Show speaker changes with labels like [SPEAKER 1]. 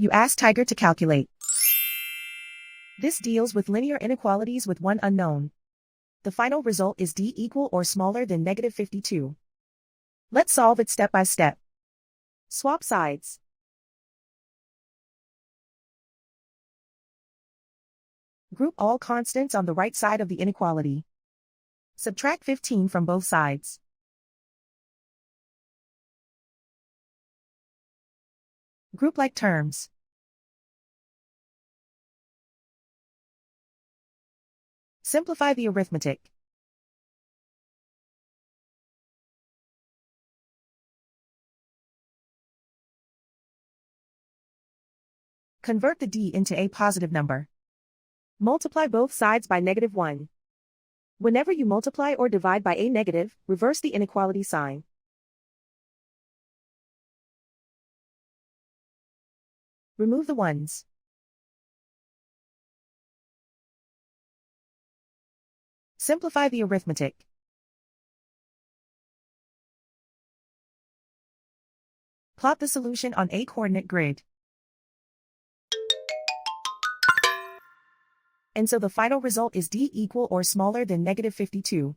[SPEAKER 1] You ask Tiger to calculate. This deals with linear inequalities with one unknown. The final result is d equal or smaller than negative 52. Let's solve it step by step. Swap sides. Group all constants on the right side of the inequality. Subtract 15 from both sides. Group like terms. Simplify the arithmetic. Convert the d into a positive number. Multiply both sides by -1. Whenever you multiply or divide by a negative, reverse the inequality sign. Remove the ones. Simplify the arithmetic. Plot the solution on a coordinate grid. And so the final result is d equal or smaller than negative 52.